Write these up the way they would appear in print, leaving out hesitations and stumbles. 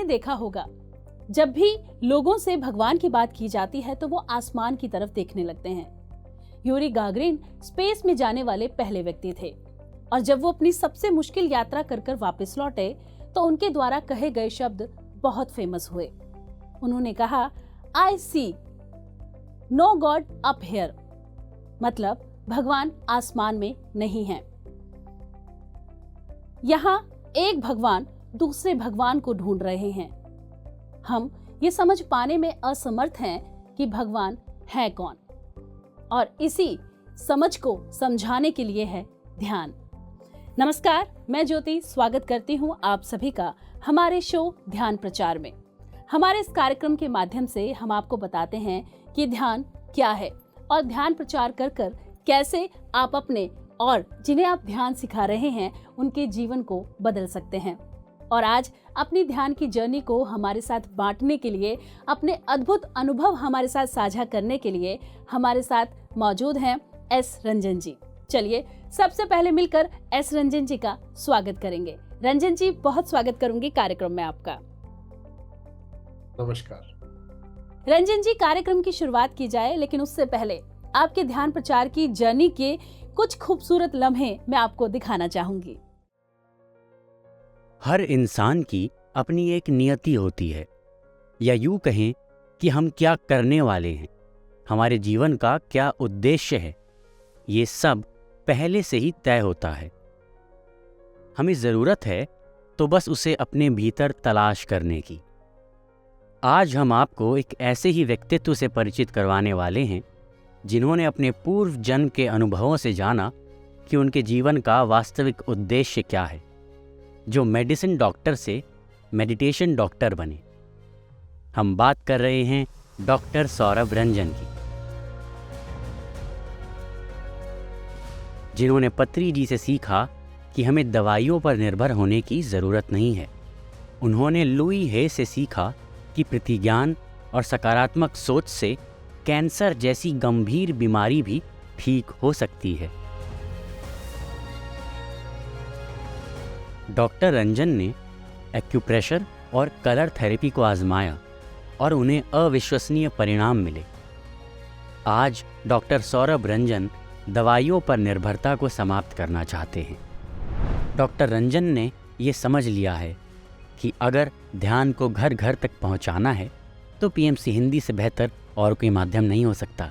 देखा होगा, जब भी लोगों से भगवान की बात की जाती है तो वो आसमान की तरफ देखने लगते हैं। यूरी गागरिन स्पेस में जाने वाले पहले व्यक्ति थे और जब वो अपनी सबसे मुश्किल यात्रा कर कर वापस लौटे तो उनके द्वारा कहे गए शब्द बहुत फेमस हुए। उन्होंने कहा, आई सी नो गॉड अप हियर, मतलब भगवान आसमान में नहीं है। यहाँ एक भगवान दूसरे भगवान को ढूंढ रहे हैं। हम ये समझ पाने में असमर्थ हैं कि भगवान है कौन, और इसी समझ को समझाने के लिए है ध्यान। नमस्कार, मैं ज्योति स्वागत करती हूँ आप सभी का हमारे शो ध्यान प्रचार में। हमारे इस कार्यक्रम के माध्यम से हम आपको बताते हैं कि ध्यान क्या है और ध्यान प्रचार कर कर कैसे आप अपने और जिन्हें आप ध्यान सिखा रहे हैं उनके जीवन को बदल सकते हैं। और आज अपनी ध्यान की जर्नी को हमारे साथ बांटने के लिए, अपने अद्भुत अनुभव हमारे साथ साझा करने के लिए हमारे साथ मौजूद हैं एस रंजन जी। चलिए सबसे पहले मिलकर एस रंजन जी का स्वागत करेंगे। रंजन जी, बहुत स्वागत करूंगी कार्यक्रम में आपका। नमस्कार रंजन जी, कार्यक्रम की शुरुआत की जाए, लेकिन उससे पहले आपके ध्यान प्रचार की जर्नी के कुछ खूबसूरत लम्हे मैं आपको दिखाना चाहूंगी। हर इंसान की अपनी एक नियति होती है, या यूं कहें कि हम क्या करने वाले हैं, हमारे जीवन का क्या उद्देश्य है, ये सब पहले से ही तय होता है। हमें ज़रूरत है तो बस उसे अपने भीतर तलाश करने की। आज हम आपको एक ऐसे ही व्यक्तित्व से परिचित करवाने वाले हैं जिन्होंने अपने पूर्व जन्म के अनुभवों से जाना कि उनके जीवन का वास्तविक उद्देश्य क्या है, जो मेडिसिन डॉक्टर से मेडिटेशन डॉक्टर बने। हम बात कर रहे हैं डॉक्टर सौरभ रंजन की, जिन्होंने पत्री जी से सीखा कि हमें दवाइयों पर निर्भर होने की ज़रूरत नहीं है। उन्होंने लुई हे से सीखा कि प्रतिज्ञान और सकारात्मक सोच से कैंसर जैसी गंभीर बीमारी भी ठीक हो सकती है। डॉक्टर रंजन ने एक्यूप्रेशर और कलर थेरेपी को आजमाया और उन्हें अविश्वसनीय परिणाम मिले। आज डॉक्टर सौरभ रंजन दवाइयों पर निर्भरता को समाप्त करना चाहते हैं। डॉक्टर रंजन ने ये समझ लिया है कि अगर ध्यान को घर घर तक पहुंचाना है तो पीएमसी हिंदी से बेहतर और कोई माध्यम नहीं हो सकता।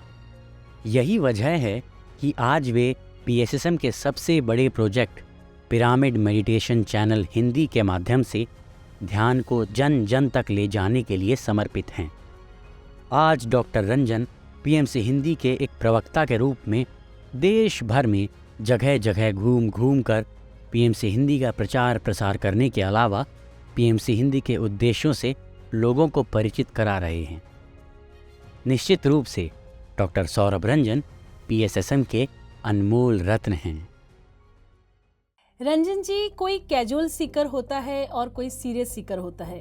यही वजह है कि आज वे पीएसएसएम के सबसे बड़े project pyramid meditation channel Hindi के माध्यम से ध्यान को जन जन तक ले जाने के लिए समर्पित हैं। आज डॉक्टर रंजन पीएमसी हिंदी के एक प्रवक्ता के रूप में देश भर में जगह जगह घूम घूम कर पीएमसी हिंदी का प्रचार प्रसार करने के अलावा पीएमसी हिंदी के उद्देश्यों से लोगों को परिचित करा रहे हैं। निश्चित रूप से डॉक्टर सौरभ रंजन पीएसएसएम के अनमोल रत्न हैं। रंजन जी, कोई कैजुअल सीकर होता है और कोई सीरियस सीकर होता है।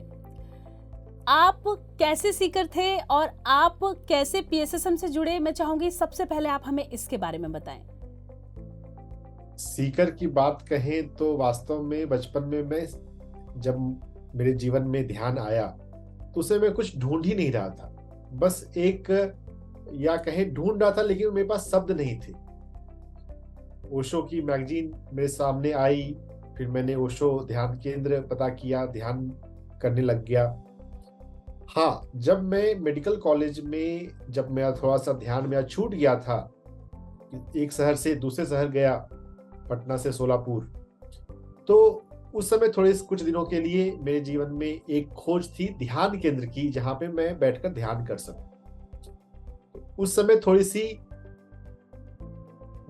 आप कैसे सीकर थे और आप कैसे पीएसएसएम से जुड़े? मैं चाहूंगी सबसे पहले आप हमें इसके बारे में बताएं। सीकर की बात कहें तो वास्तव में बचपन में मैं जब मेरे जीवन में ध्यान आया तो उसे मैं कुछ ढूंढ ही नहीं रहा था, बस एक या कहें ढूंढ रहा था, लेकिन मेरे पास शब्द नहीं थे। ओशो की मैगजीन मेरे सामने आई, फिर मैंने ओशो ध्यान केंद्र पता किया, ध्यान करने लग गया। हाँ, जब मैं मेडिकल कॉलेज में जब मैं थोड़ा सा ध्यान में छूट गया था, एक शहर से दूसरे शहर गया, पटना से सोलापुर, तो उस समय थोड़े कुछ दिनों के लिए मेरे जीवन में एक खोज थी ध्यान केंद्र की, जहां पे मैं बैठकर ध्यान कर सकूं। उस समय थोड़ी सी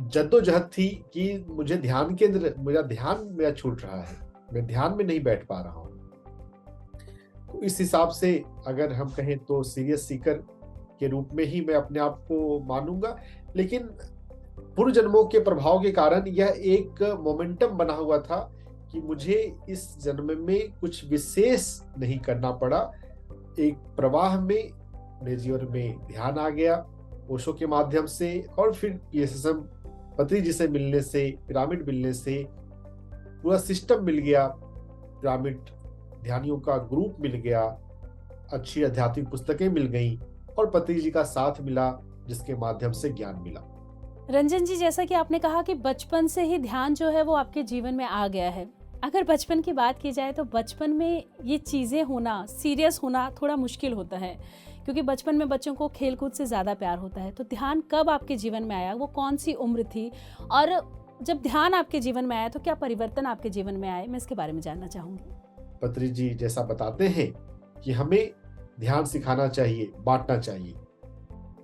जद्दोजहद थी कि मुझे ध्यान केंद्र, मेरा छूट रहा है, मैं ध्यान में नहीं बैठ पा रहा हूं। तो इस हिसाब से अगर हम कहें तो सीरियस सीकर के रूप में ही मैं अपने आप को मानूंगा, लेकिन पूर्व जन्मों के प्रभाव के कारण यह एक मोमेंटम बना हुआ था कि मुझे इस जन्म में कुछ विशेष नहीं करना पड़ा। एक प्रवाह में मेरे जीवन में ध्यान आ गया ओशो के माध्यम से, और फिर पीएसएसएम पत्री जी से मिलने से, पिरामिड मिलने से पूरा सिस्टम मिल गया। पिरामिड ध्यानियों का ग्रुप मिल गया, अच्छी आध्यात्मिक पुस्तकें मिल गईं और पत्री जी का साथ मिला, जिसके माध्यम से ज्ञान मिला। रंजन जी, जैसा कि आपने कहा कि बचपन से ही ध्यान जो है वो आपके जीवन में आ गया है। अगर बचपन की बात की जाए तो बचपन में ये चीज़ें होना, सीरियस होना थोड़ा मुश्किल होता है, क्योंकि बचपन में बच्चों को खेलकूद से ज़्यादा प्यार होता है। तो ध्यान कब आपके जीवन में आया, वो कौन सी उम्र थी, और जब ध्यान आपके जीवन में आया तो क्या परिवर्तन आपके जीवन में आए, मैं इसके बारे में जानना चाहूँगी। पत्री जी जैसा बताते हैं कि हमें ध्यान सिखाना चाहिए, बांटना चाहिए,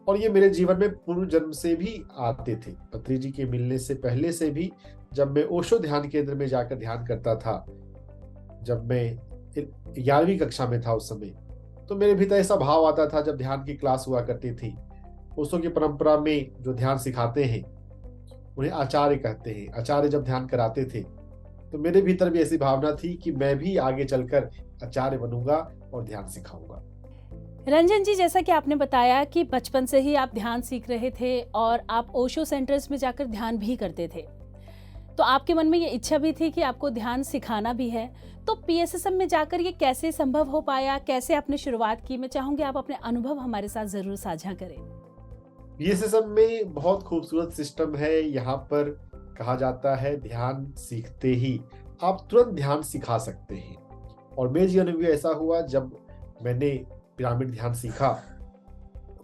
और ये मेरे जीवन में पूर्व जन्म से भी आते थे। पत्री जी के मिलने से पहले से भी, जब मैं ओशो ध्यान केंद्र में जाकर ध्यान करता था, जब मैं 11वीं कक्षा में था उस समय, तो मेरे भीतर ऐसा भाव आता था जब ध्यान की क्लास हुआ करती थी। ओशो की परंपरा में जो ध्यान सिखाते हैं उन्हें आचार्य कहते हैं। आचार्य जब ध्यान कराते थे तो मेरे भीतर भी ऐसी भावना थी कि मैं भी आगे चलकर आचार्य बनूंगा और ध्यान सिखाऊंगा। रंजन जी, जैसा कि आपने बताया कि बचपन से ही आप ध्यान सीख रहे थे और आप ओशो सेंटर्स में जाकर ध्यान भी करते थे, तो आपके मन में ये इच्छा भी थी कि आपको ध्यान सिखाना भी है। तो पीएसएसएम में जाकर ये कैसे संभव हो पाया, कैसे आपने शुरुआत की? मैं चाहूंगी आप अपने अनुभव हमारे साथ जरूर साझा करें। पीएसएसएम में बहुत खूबसूरत सिस्टम है। यहाँ पर कहा जाता है ध्यान सीखते ही आप तुरंत ध्यान सिखा सकते हैं, और मेरे जीवन में भी ऐसा हुआ। जब मैंने पिरामिड ध्यान सीखा,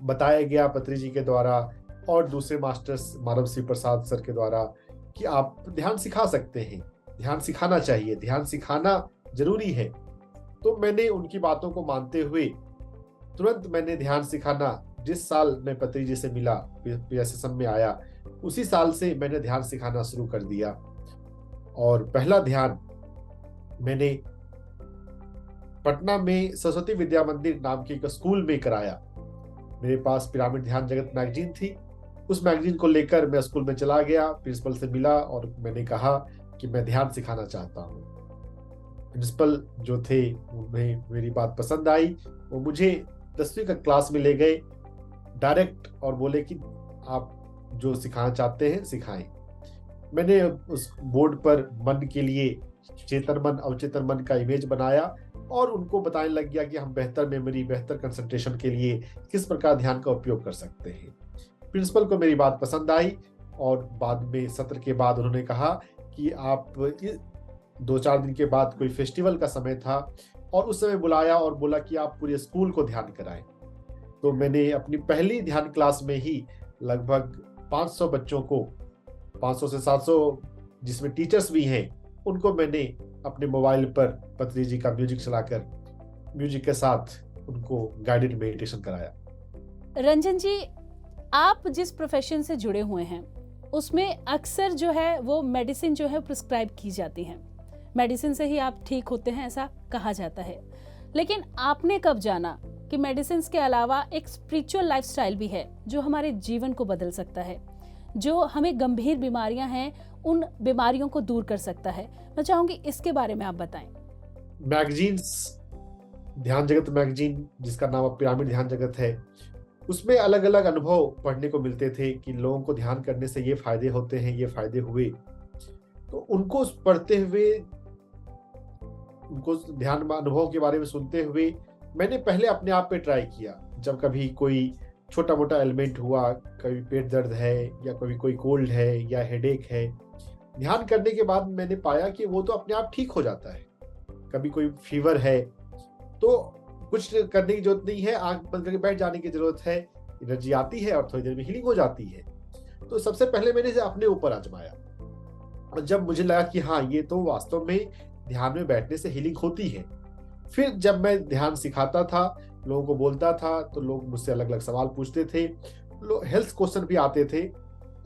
बताया गया पत्री जी के द्वारा और दूसरे मास्टर्स मानव श्री प्रसाद सर के द्वारा कि आप ध्यान सिखा सकते हैं, ध्यान सिखाना चाहिए, ध्यान सिखाना जरूरी है। तो मैंने उनकी बातों को मानते हुए तुरंत मैंने ध्यान सिखाना, जिस साल मैं पत्री जी से मिला, पीएसएसएम में आया, उसी साल से मैंने ध्यान सिखाना शुरू कर दिया। और पहला ध्यान मैंने पटना में सरस्वती विद्या मंदिर नाम के एक स्कूल में कराया। मेरे पास पिरामिड ध्यान जगत मैगजीन थी, उस मैगजीन को लेकर मैं स्कूल में चला गया, प्रिंसिपल से मिला और मैंने कहा कि मैं ध्यान सिखाना चाहता हूँ। प्रिंसिपल जो थे उन्हें मेरी बात पसंद आई, वो मुझे 10वीं का क्लास में ले गए डायरेक्ट और बोले कि आप जो सिखाना चाहते हैं सिखाएं। मैंने उस बोर्ड पर मन के लिए चेतन मन, अवचेतन मन का इमेज बनाया और उनको बताने लग गया कि हम बेहतर मेमोरी, बेहतर कंसंट्रेशन के लिए किस प्रकार ध्यान का उपयोग कर सकते हैं। प्रिंसिपल को मेरी बात पसंद आई और बाद में सत्र के बाद उन्होंने कहा कि आप 2-4 दिन के बाद कोई फेस्टिवल का समय था और उस समय बुलाया और बोला कि आप पूरे स्कूल को ध्यान कराएं। तो मैंने अपनी पहली ध्यान क्लास में ही लगभग 500 बच्चों को, 500 से 700 जिसमें टीचर्स भी हैं, उनको मैंने अपने मोबाइल पर पत्री जी का म्यूजिक चलाकर म्यूजिक के साथ उनको गाइडेड मेडिटेशन कराया। रंजन जी, आप जिस प्रोफेशन से जुड़े हुए हैं उसमें अक्सर जो है वो मेडिसिन जो है प्रिस्क्राइब की जाती हैं, मेडिसिन से ही आप ठीक होते हैं ऐसा कहा जाता है। लेकिन आपने कब जाना कि मेडिसिन के अलावा एक स्पिरिचुअल लाइफस्टाइल भी है जो हमारे जीवन को बदल सकता है, जो हमें गंभीर बीमारियां हैं उन बीमारियों को दूर कर सकता है? मैं चाहूंगी इसके बारे में आप बताएं। मैगजीन्स, ध्यान जगत मैगजीन जिसका नाम अब पिरामिड ध्यान जगत है, उसमें अलग अलग अनुभव पढ़ने को मिलते थे कि लोगों को ध्यान करने से ये फायदे होते हैं, ये फायदे हुए। तो उनको पढ़ते हुए, उनको ध्यान अनुभव के बारे में सुनते हुए मैंने पहले अपने आप पे ट्राई किया। जब कभी कोई छोटा मोटा एलिमेंट हुआ, कभी पेट दर्द है या कभी कोई कोल्ड है या हेडेक है, ध्यान करने के बाद मैंने पाया कि वो तो अपने आप ठीक हो जाता है। कभी कोई फीवर है तो कुछ करने की जरूरत नहीं है, आंख बंद करके बैठ जाने की जरूरत है, एनर्जी आती है और थोड़ी देर में हीलिंग हो जाती है। तो सबसे पहले मैंने इसे अपने ऊपर आजमाया और जब मुझे लगा कि हाँ, ये तो वास्तव में ध्यान में बैठने से हीलिंग होती है। फिर जब मैं ध्यान सिखाता था, लोगों को बोलता था, तो लोग मुझसे अलग अलग सवाल पूछते थे, हेल्थ क्वेश्चन भी आते थे,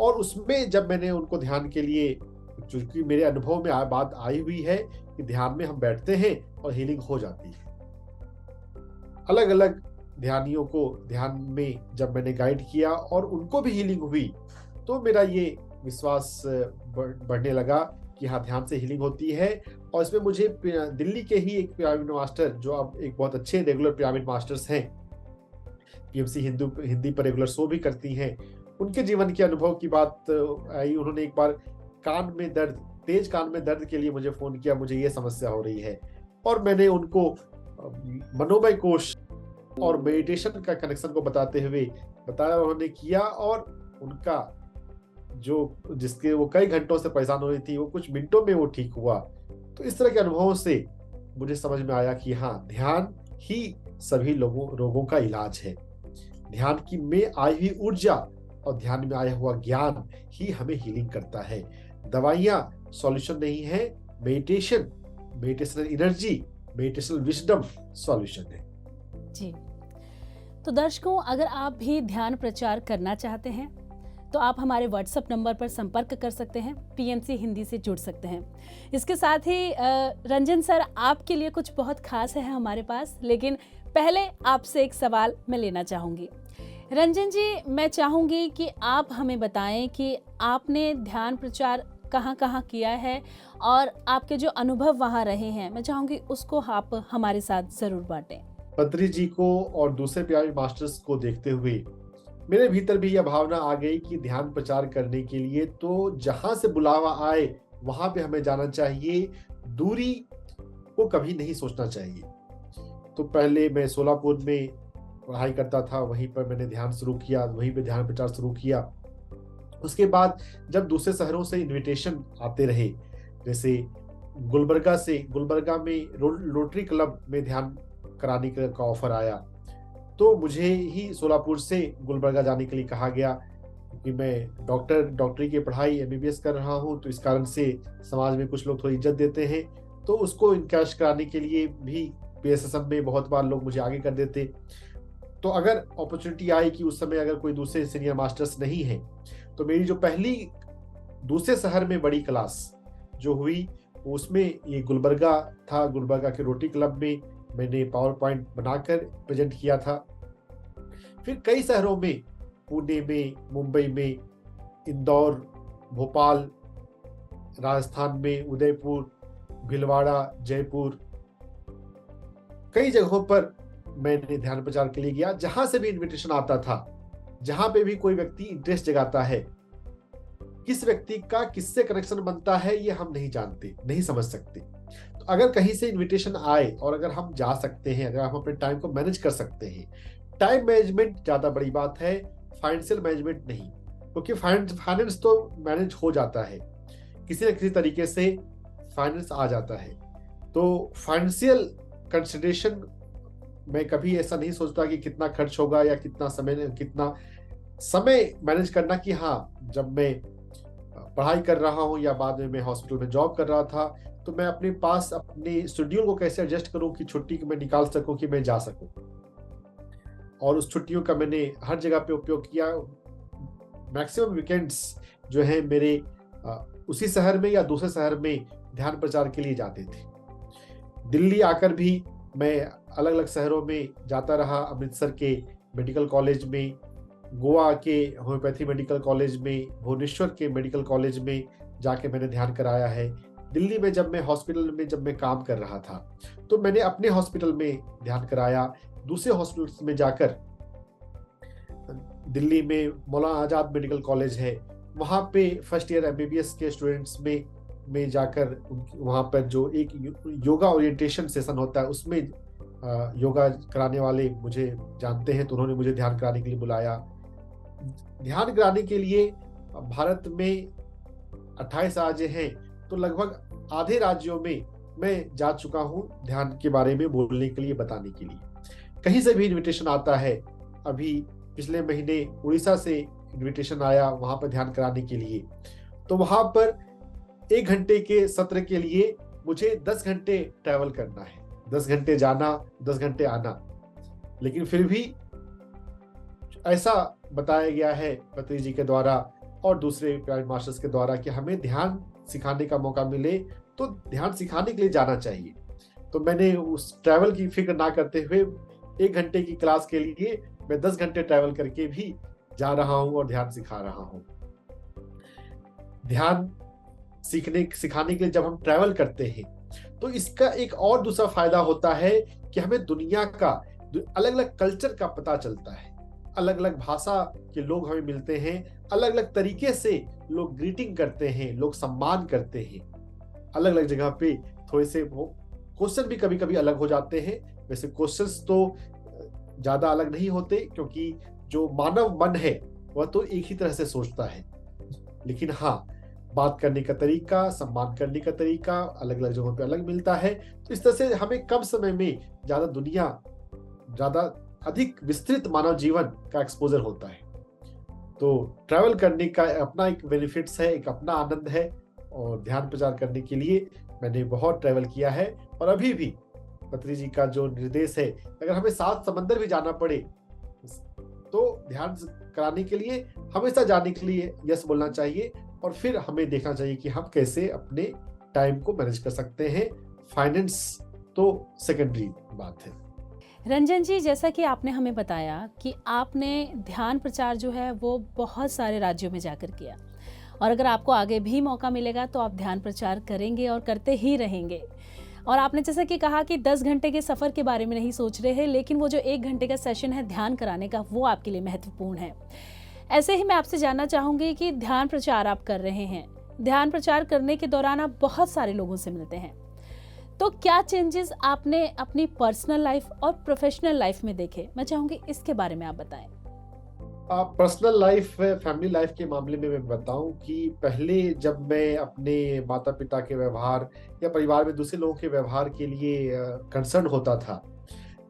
और उसमें जब मैंने उनको ध्यान के लिए, चूंकि मेरे अनुभव में बात आई हुई है कि ध्यान में हम बैठते हैं और हीलिंग हो जाती है। अलग अलग ध्यानियों को ध्यान में जब मैंने गाइड किया और उनको भी हीलिंग हुई, तो मेरा ये विश्वास बढ़ने लगा कि हाँ, ध्यान से हीलिंग होती है। और इसमें मुझे दिल्ली के ही एक पिरामिड मास्टर, जो अब एक बहुत अच्छे रेगुलर पिरामिड मास्टर्स हैं, पीएमसी हिंदी पर रेगुलर शो भी करती हैं, उनके जीवन के अनुभव की बात आई। उन्होंने एक बार कान में दर्द, तेज कान में दर्द के लिए मुझे फोन किया, मुझे ये समस्या हो रही है। और मैंने उनको मनोमय कोश और मेडिटेशन का कनेक्शन को बताते हुए बताया, उन्होंने किया और उनका जो जिसके वो कई घंटों से परेशान हो रही थी वो कुछ मिनटों में वो ठीक हुआ। तो इस तरह के अनुभवों से मुझे समझ में आया कि हाँ, ध्यान ही सभी रोगों का इलाज है। ध्यान की में आई हुई ऊर्जा और ध्यान में आया हुआ ज्ञान ही हमें हीलिंग करता है। दवाइयां सॉल्यूशन नहीं है, meditational energy, meditational wisdom solution है। जी, तो दर्शकों, अगर आप भी ध्यान प्रचार करना चाहते हैं तो आप हमारे व्हाट्सएप नंबर पर संपर्क कर सकते हैं, पीएमसी हिंदी से जुड़ सकते हैं। इसके साथ ही रंजन सर, आपके लिए कुछ बहुत खास है हमारे पास, लेकिन पहले आपसे एक सवाल मैं लेना चाहूँगी। रंजन जी, मैं चाहूँगी कि आप हमें बताएं कि आपने ध्यान प्रचार कहाँ कहाँ किया है और आपके जो अनुभव वहाँ रहे हैं, मैं चाहूँगी उसको आप हमारे साथ ज़रूर बांटें। पत्री जी को और दूसरे प्यारे मास्टर्स को देखते हुए मेरे भीतर भी यह भावना आ गई कि ध्यान प्रचार करने के लिए तो जहां से बुलावा आए वहां पे हमें जाना चाहिए, दूरी को कभी नहीं सोचना चाहिए। तो पहले मैं सोलापुर में पढ़ाई करता था, वहीं पर मैंने ध्यान शुरू किया, वहीं पे ध्यान प्रचार शुरू किया। उसके बाद जब दूसरे शहरों से इनविटेशन आते रहे, जैसे गुलबर्गा में रोटरी क्लब में ध्यान कराने का ऑफर आया, तो मुझे ही सोलापुर से गुलबर्गा जाने के लिए कहा गया, क्योंकि मैं डॉक्टरी की पढ़ाई एमबीबीएस कर रहा हूं, तो इस कारण से समाज में कुछ लोग थोड़ी इज्जत देते हैं, तो उसको इनकैश कराने के लिए भी पीएसएसएम में बहुत बार लोग मुझे आगे कर देते। तो अगर अपॉर्चुनिटी आई कि उस समय अगर कोई दूसरे सीनियर मास्टर्स नहीं है, तो मेरी जो पहली दूसरे शहर में बड़ी क्लास जो हुई उसमें ये गुलबर्गा था। गुलबर्गा के रोटरी क्लब में मैंने पावर पॉइंट बनाकर प्रेजेंट किया था। फिर कई शहरों में, पुणे में, मुंबई में, इंदौर, भोपाल, राजस्थान में उदयपुर, भीलवाड़ा, जयपुर, कई जगहों पर मैंने ध्यान प्रचार के लिए गया। जहां से भी इनविटेशन आता था, जहां पे भी कोई व्यक्ति इंटरेस्ट जगाता है, किस व्यक्ति का किससे कनेक्शन बनता है ये हम नहीं जानते, नहीं समझ सकते। तो अगर कहीं से इनविटेशन आए और अगर हम जा सकते हैं, अगर हम अपने टाइम को मैनेज कर सकते हैं, टाइम मैनेजमेंट ज्यादा बड़ी बात है, फाइनेंशियल मैनेजमेंट नहीं, क्योंकि फाइनेंस तो मैनेज हो जाता है, किसी न किसी तरीके से फाइनेंस आ जाता है। तो फाइनेंशियल कंसिडरेशन मैं कभी ऐसा नहीं सोचता कि कितना खर्च होगा या कितना समय मैनेज करना, कि हाँ, जब मैं पढ़ाई कर रहा हूँ या बाद में मैं हॉस्पिटल में जॉब कर रहा था, तो मैं अपने पास अपने शेड्यूल को कैसे एडजस्ट करूं कि छुट्टी को मैं निकाल सकूं, कि मैं जा सकूं। और उस छुट्टियों का मैंने हर जगह पे उपयोग किया। मैक्सिमम वीकेंड्स जो है मेरे उसी शहर में या दूसरे शहर में ध्यान प्रचार के लिए जाते थे। दिल्ली आकर भी मैं अलग अलग शहरों में जाता रहा, अमृतसर के मेडिकल कॉलेज में, गोवा के होम्योपैथी मेडिकल कॉलेज में, भुवनेश्वर के मेडिकल कॉलेज में जाके मैंने ध्यान कराया है। दिल्ली में जब मैं हॉस्पिटल में जब मैं काम कर रहा था, तो मैंने अपने हॉस्पिटल में ध्यान कराया। दूसरे हॉस्पिटल्स में जाकर, दिल्ली में मौलाना आजाद मेडिकल कॉलेज है, वहाँ पे फर्स्ट ईयर एमबीबीएस के स्टूडेंट्स में जाकर वहाँ पर जो एक योगा ओरिएंटेशन सेशन होता है, उसमें योगा कराने वाले मुझे जानते हैं, तो उन्होंने मुझे ध्यान कराने के लिए बुलाया। ध्यान कराने के लिए भारत में 28 राज्य हैं, तो लगभग आधे राज्यों में मैं जा चुका हूँ ध्यान के बारे में बोलने के लिए, बताने के लिए। कहीं से भी इनविटेशन आता है, अभी पिछले महीने उड़ीसा से इनविटेशन आया वहां पर ध्यान कराने के लिए, तो वहां पर 1 घंटे के सत्र के लिए मुझे 10 घंटे ट्रैवल करना है, 10 घंटे जाना, 10 घंटे आना। लेकिन फिर भी ऐसा बताया गया है पत्री जी के द्वारा और दूसरे प्यारे मास्टर्स के द्वारा कि हमें ध्यान सिखाने का मौका मिले तो ध्यान सिखाने के लिए जाना चाहिए। तो मैंने उस ट्रैवल की फिक्र ना करते हुए 1 घंटे की क्लास के लिए मैं 10 घंटे ट्रैवल करके भी जा रहा हूं और ध्यान सिखा रहा हूं। ध्यान सिखाने के लिए जब हम ट्रैवल करते हैं, तो इसका एक और दूसरा फायदा होता है कि हमें दुनिया का अलग अलग कल्चर का पता चलता है। अलग अलग भाषा के लोग हमें मिलते हैं, अलग अलग तरीके से लोग ग्रीटिंग करते हैं, लोग सम्मान करते हैं। अलग अलग जगह पे थोड़े से क्वेश्चन भी कभी कभी अलग हो जाते हैं। वैसे क्वेश्चंस तो ज्यादा अलग नहीं होते, क्योंकि जो मानव मन है वह तो एक ही तरह से सोचता है। लेकिन हाँ, बात करने का तरीका, सम्मान करने का तरीका अलग अलग जगहों पे अलग मिलता है। तो इस तरह से हमें कम समय में ज्यादा अधिक विस्तृत मानव जीवन का एक्सपोजर होता है। तो ट्रैवल करने का अपना एक बेनिफिट्स है, एक अपना आनंद है। और ध्यान प्रचार करने के लिए मैंने बहुत ट्रैवल किया है। और अभी भी पत्री जी का जो निर्देश है, अगर हमें 7 समंदर भी जाना पड़े तो ध्यान कराने के लिए हमेशा जाने के लिए यस बोलना चाहिए। और फिर हमें देखना चाहिए कि हम कैसे अपने टाइम को मैनेज कर सकते हैं। फाइनेंस तो सेकेंडरी बात है। रंजन जी, जैसा कि आपने हमें बताया कि आपने ध्यान प्रचार जो है वो बहुत सारे राज्यों में जाकर किया, और अगर आपको आगे भी मौका मिलेगा तो आप ध्यान प्रचार करेंगे और करते ही रहेंगे। और आपने जैसा कि कहा कि 10 घंटे के सफ़र के बारे में नहीं सोच रहे हैं, लेकिन वो जो 1 घंटे का सेशन है ध्यान कराने का, वो आपके लिए महत्वपूर्ण है। ऐसे ही मैं आपसे जानना चाहूँगी कि ध्यान प्रचार आप कर रहे हैं, ध्यान प्रचार करने के दौरान आप बहुत सारे लोगों से मिलते हैं, तो क्या चेंजेस आपने अपनी पर्सनल लाइफ और प्रोफेशनल लाइफ में देखे? मैं चाहूँगी इसके बारे में आप बताएं। पर्सनल लाइफ, फैमिली लाइफ के मामले में मैं बताऊं कि पहले जब मैं अपने माता पिता के व्यवहार या परिवार में दूसरे लोगों के व्यवहार के लिए कंसर्न होता था,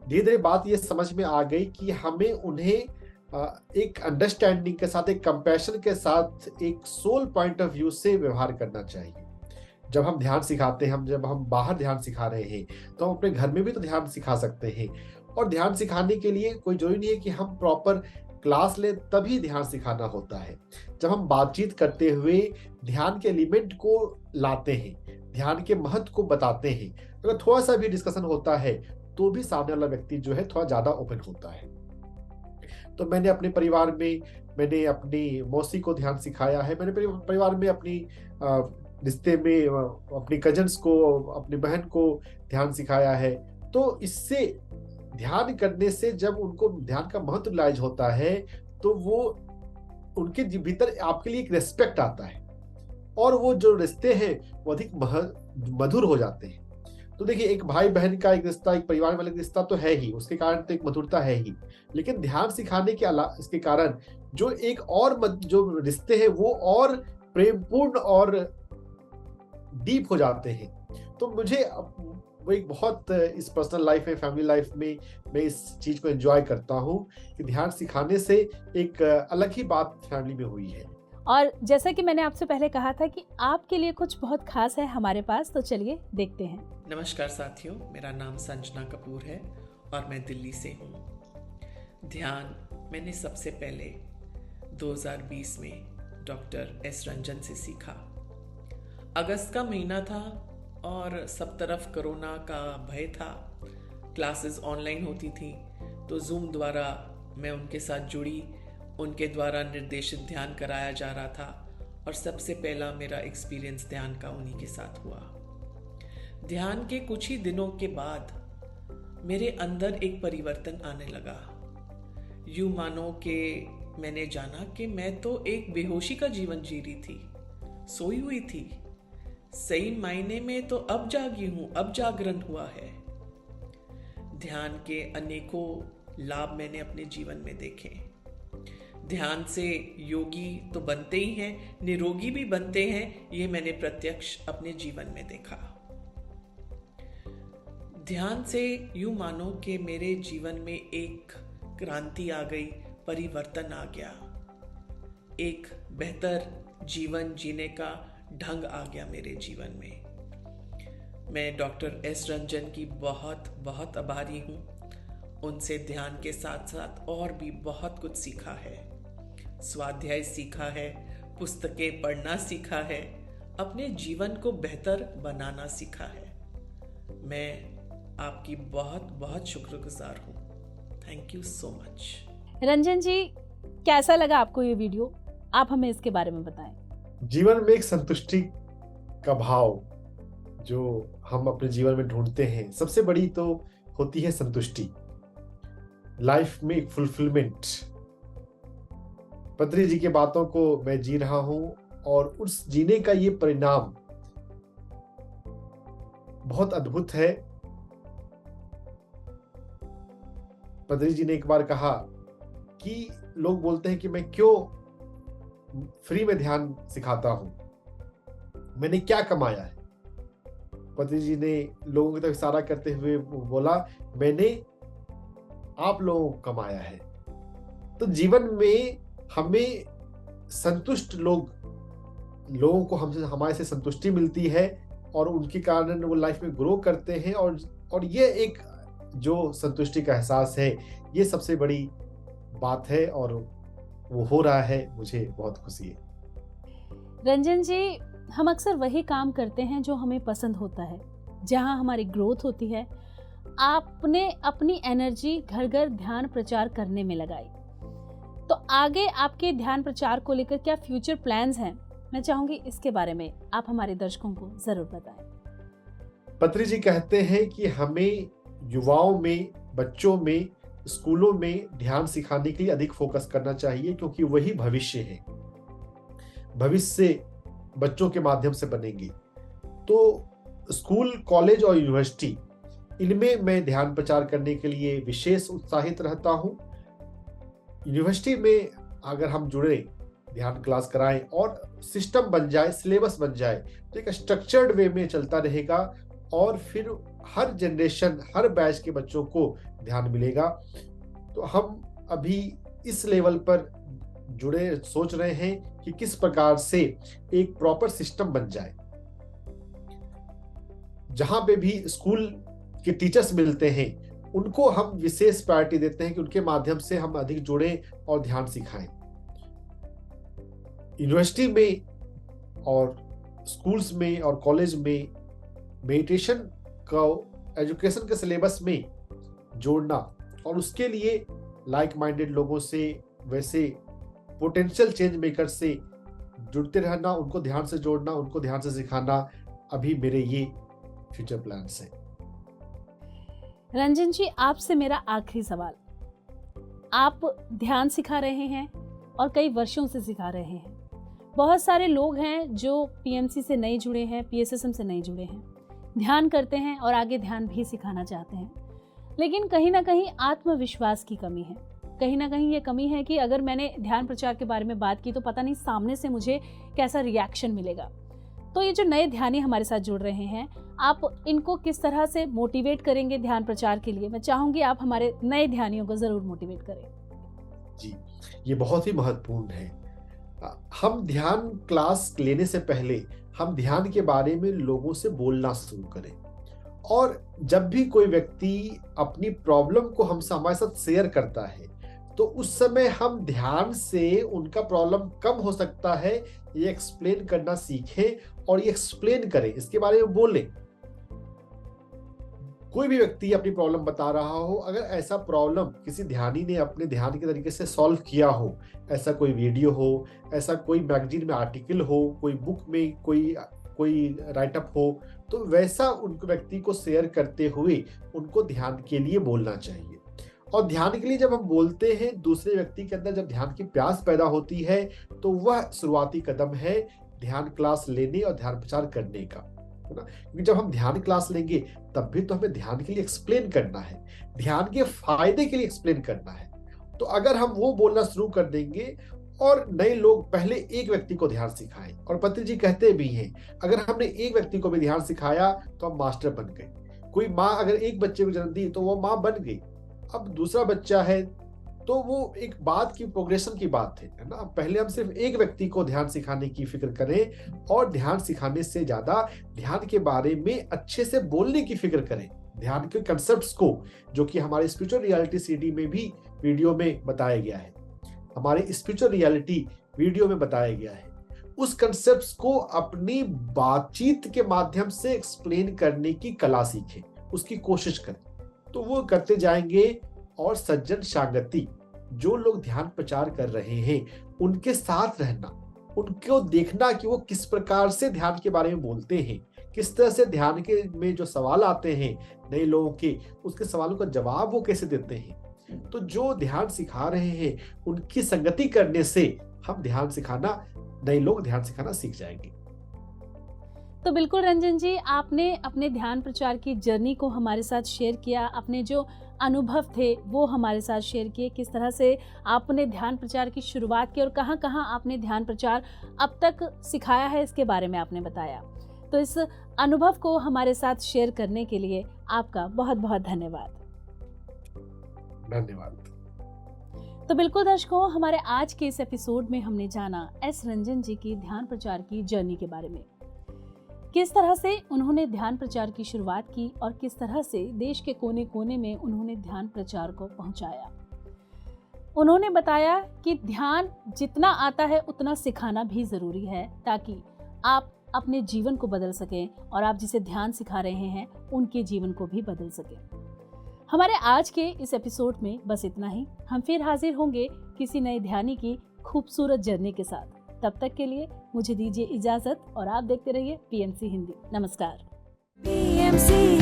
धीरे धीरे बात ये समझ में आ गई कि हमें उन्हें एक अंडरस्टैंडिंग के साथ, एक कंपैशन के साथ, एक सोल पॉइंट ऑफ व्यू से व्यवहार करना चाहिए। जब हम ध्यान सिखाते हैं, जब हम बाहर ध्यान सिखा रहे हैं, तो हम अपने घर में भी तो ध्यान सिखा सकते हैं। और ध्यान सिखाने के लिए कोई जरूरी नहीं है कि हम प्रॉपर क्लास ले तभी ध्यान सिखाना होता है। जब हम बातचीत करते हुए ध्यान के एलिमेंट को लाते हैं, ध्यान के महत्व को बताते हैं, अगर थोड़ा सा भी डिस्कशन होता है तो भी सामने वाला व्यक्ति जो है थोड़ा ज्यादा ओपन होता है। तो मैंने अपने परिवार में, मैंने अपनी मौसी को ध्यान सिखाया है, मैंने परिवार में अपनी रिश्ते में अपनी कजन्स को, अपनी बहन को ध्यान सिखाया है। तो इससे ध्यान करने से जब उनको ध्यान का महत्व रियलाइज होता है तो वो उनके भीतर आपके लिए एक रेस्पेक्ट आता है, और वो जो रिश्ते हैं वो अधिक मधुर हो जाते हैं। तो देखिए, एक भाई बहन का एक रिश्ता, एक परिवार वाला रिश्ता तो है ही, उसके कारण तो एक मधुरता है ही, लेकिन ध्यान सिखाने के अलावा इसके कारण जो एक और जो रिश्ते हैं वो और प्रेमपूर्ण और डीप हो जाते हैं। तो मुझे वो एक बहुत इस पर्सनल लाइफ में, फैमिली लाइफ में मैं इस चीज को एंजॉय करता हूँ कि ध्यान सिखाने से एक अलग ही बात फैमिली में हुई है। और जैसा कि मैंने आपसे पहले कहा था कि आपके लिए कुछ बहुत खास है हमारे पास, तो चलिए देखते हैं। नमस्कार साथियों, मेरा नाम संजना कपूर है और मैं दिल्ली से हूँ। ध्यान मैंने सबसे पहले 2020 में डॉक्टर एस रंजन से सीखा। अगस्त का महीना था और सब तरफ कोरोना का भय था। क्लासेस ऑनलाइन होती थी, तो जूम द्वारा मैं उनके साथ जुड़ी। उनके द्वारा निर्देशित ध्यान कराया जा रहा था और सबसे पहला मेरा एक्सपीरियंस ध्यान का उन्हीं के साथ हुआ। ध्यान के कुछ ही दिनों के बाद मेरे अंदर एक परिवर्तन आने लगा। यूं मानो कि मैंने जाना कि मैं तो एक बेहोशी का जीवन जी रही थी, सोई हुई थी। सही मायने में तो अब जागी हूं, अब जागरण हुआ है। ध्यान के अनेकों लाभ मैंने अपने जीवन में देखे। ध्यान से योगी तो बनते ही हैं, निरोगी भी बनते हैं, ये मैंने प्रत्यक्ष अपने जीवन में देखा। ध्यान से यूं मानो कि मेरे जीवन में एक क्रांति आ गई, परिवर्तन आ गया, एक बेहतर जीवन जीने का ढंग आ गया मेरे जीवन में। मैं डॉक्टर एस रंजन की बहुत बहुत आभारी हूँ। उनसे ध्यान के साथ साथ और भी बहुत कुछ सीखा है। स्वाध्याय सीखा है, पुस्तकें पढ़ना सीखा है, अपने जीवन को बेहतर बनाना सीखा है। मैं आपकी बहुत बहुत शुक्रगुजार हूँ। Thank you so much. Ranjan ji, कैसा लगा आपको ये वीडियो? आप हमें इसके बारे में बताएं। जीवन में एक संतुष्टि का भाव जो हम अपने जीवन में ढूंढते हैं, सबसे बड़ी तो होती है संतुष्टि। लाइफ में एक फुलफिलमेंट। पत्री जी की बातों को मैं जी रहा हूं और उस जीने का ये परिणाम बहुत अद्भुत है। पतंजलि जी ने एक बार कहा कि लोग बोलते हैं कि मैं क्यों फ्री में ध्यान सिखाता हूं, मैंने क्या कमाया है। पतंजलि जी ने लोगों की तरफ इशारा करते हुए बोला, मैंने आप लोगों को कमाया है। तो जीवन में हमें संतुष्ट लोगों को हमसे हमारे से संतुष्टि मिलती है और उनके कारण वो लाइफ में ग्रो करते हैं, और ये एक जो संतुष्टि का एहसास है, ये सबसे बड़ी बात है और वो हो रहा है, मुझे बहुत खुशी है। रंजन जी, हम अक्सर वही काम करते हैं जो हमें पसंद होता है, जहां हमारी ग्रोथ होती है। आपने अपनी एनर्जी घर घर ध्यान प्रचार करने में लगाई, तो आगे आपके ध्यान प्रचार को लेकर क्या फ्यूचर प्लान्स हैं? मैं चाहूंगी इसके बारे में आप हमारे दर्शकों को जरूर बताएं। पतंजलि जी कहते हैं कि हमें युवाओं में, बच्चों में, स्कूलों में ध्यान सिखाने के लिए अधिक फोकस करना चाहिए, क्योंकि वही भविष्य है। भविष्य बच्चों के माध्यम से बनेंगे। तो स्कूल, कॉलेज और यूनिवर्सिटी, इनमें मैं ध्यान प्रचार करने के लिए विशेष उत्साहित रहता हूं। यूनिवर्सिटी में अगर हम जुड़े, ध्यान क्लास कराएं और सिस्टम बन जाए, सिलेबस बन जाए, तो एक स्ट्रक्चर्ड वे में चलता रहेगा और फिर हर जनरेशन, हर बैच के बच्चों को ध्यान मिलेगा। तो हम अभी इस लेवल पर जुड़े सोच रहे हैं कि किस प्रकार से एक प्रॉपर सिस्टम बन जाए, जहां पे भी स्कूल के टीचर्स मिलते हैं उनको हम विशेष प्रायोरिटी देते हैं कि उनके माध्यम से हम अधिक जुड़े और ध्यान सिखाएं। यूनिवर्सिटी में और स्कूल्स में और कॉलेज में मेडिटेशन को एजुकेशन के सिलेबस में जोड़ना और उसके लिए लाइक माइंडेड लोगों से, वैसे पोटेंशियल चेंज मेकर से जुड़ते रहना, उनको ध्यान से जोड़ना, उनको ध्यान से सिखाना, अभी मेरे ये फ्यूचर प्लान्स हैं। रंजन जी, आपसे मेरा आखिरी सवाल। आप ध्यान सिखा रहे हैं और कई वर्षों से सिखा रहे हैं। बहुत सारे लोग हैं जो पीएमसी से नहीं जुड़े हैं, पीएसएसएम से नहीं जुड़े हैं, ध्यान करते हैं और आगे ध्यान भी सिखाना चाहते हैं, लेकिन कहीं ना कहीं आत्मविश्वास की कमी है। कहीं ना कहीं ये कमी है कि अगर मैंने ध्यान प्रचार के बारे में बात की तो पता नहीं सामने से मुझे कैसा रिएक्शन मिलेगा। तो ये जो नए ध्यानी हमारे साथ जुड़ रहे हैं, आप इनको किस तरह से मोटिवेट करेंगे ध्यान प्रचार के लिए? मैं चाहूंगी आप हमारे नए ध्यानियों को जरूर मोटिवेट करें। जी, ये बहुत ही महत्वपूर्ण है। हम ध्यान क्लास लेने से पहले हम ध्यान के बारे में लोगों से बोलना शुरू करें, और जब भी कोई व्यक्ति अपनी प्रॉब्लम को हमसे, हमारे साथ शेयर करता है, तो उस समय हम ध्यान से उनका प्रॉब्लम कम हो सकता है ये एक्सप्लेन करना सीखें और ये एक्सप्लेन करें, इसके बारे में बोलें। कोई भी व्यक्ति अपनी प्रॉब्लम बता रहा हो, अगर ऐसा प्रॉब्लम किसी ध्यानी ने अपने ध्यान के तरीके से सॉल्व किया हो, ऐसा कोई वीडियो हो, ऐसा कोई मैगजीन में आर्टिकल हो, कोई बुक में कोई राइटअप हो, तो वैसा उनको व्यक्ति को शेयर करते हुए उनको ध्यान के लिए बोलना चाहिए। और ध्यान के लिए जब हम बोलते हैं, दूसरे व्यक्ति के अंदर जब ध्यान की प्यास पैदा होती है, तो वह शुरुआती कदम है ध्यान क्लास लेने और ध्यान प्रचार करने का, है ना। क्योंकि जब हम ध्यान क्लास लेंगे तब भी तो हमें ध्यान के लिए एक्सप्लेन करना है, ध्यान के फायदे के लिए एक्सप्लेन करना है। तो अगर हम वो बोलना शुरू कर देंगे और नए लोग पहले एक व्यक्ति को ध्यान सिखाएं, और पतंजलि जी कहते भी हैं, अगर हमने एक व्यक्ति को भी ध्यान सिखाया तो हम मास्टर बन गए। कोई माँ अगर एक बच्चे को जन्म दी तो वो माँ बन गई। अब दूसरा बच्चा है तो वो एक बात की प्रोग्रेशन की बात है ना। पहले हम सिर्फ एक व्यक्ति को ध्यान सिखाने की फिक्र करें, और ध्यान सिखाने से ज्यादा ध्यान के बारे में अच्छे से बोलने की फिक्र करें। ध्यान के कंसेप्ट्स को, जो कि हमारे स्पिरिचुअल रियलिटी सीडी में भी वीडियो में बताया गया है, हमारे स्पिरिचुअल रियलिटी वीडियो में बताया गया है, उस कंसेप्ट्स को अपनी बातचीत के माध्यम से एक्सप्लेन करने की कला सीखें, उसकी कोशिश करें। तो वो करते जाएंगे, और सज्जन सांगति, जो लोग ध्यान प्रचार कर रहे हैं उनके साथ रहना, उनको देखना कि वो किस प्रकार से ध्यान के बारे में बोलते हैं, किस तरह से ध्यान के में जो सवाल आते हैं नए लोगों के, उसके सवालों का जवाब वो कैसे देते हैं। तो जो ध्यान सिखा रहे हैं उनकी संगति करने से हम ध्यान सिखाना, नए लोग ध्यान सिखाना सीख जाएंगे। तो बिल्कुल रंजन जी, आपने अपने ध्यान प्रचार की जर्नी को हमारे साथ शेयर किया, अपने जो अनुभव थे वो हमारे साथ शेयर किए, किस तरह से आपने ध्यान प्रचार की शुरुआत की और कहाँ कहाँ आपने ध्यान प्रचार अब तक सिखाया है इसके बारे में आपने बताया। तो इस अनुभव को हमारे साथ शेयर करने के लिए आपका बहुत बहुत धन्यवाद। धन्यवाद। तो बिल्कुल दर्शकों, हमारे आज के इस एपिसोड में हमने जाना एस रंजन जी की ध्यान प्रचार की जर्नी के बारे में, किस तरह से उन्होंने ध्यान प्रचार की शुरुआत की और किस तरह से देश के कोने कोने में उन्होंने ध्यान प्रचार को पहुंचाया। उन्होंने बताया कि ध्यान जितना आता है उतना सिखाना भी जरूरी है, ताकि आप अपने जीवन को बदल सकें और आप जिसे ध्यान सिखा रहे हैं उनके जीवन को भी बदल सकें। हमारे आज के इस एपिसोड में बस इतना ही। हम फिर हाजिर होंगे किसी नए ध्यानी की खूबसूरत जर्नी के साथ। तब तक के लिए मुझे दीजिए इजाजत और आप देखते रहिए PMC हिंदी। नमस्कार। PMC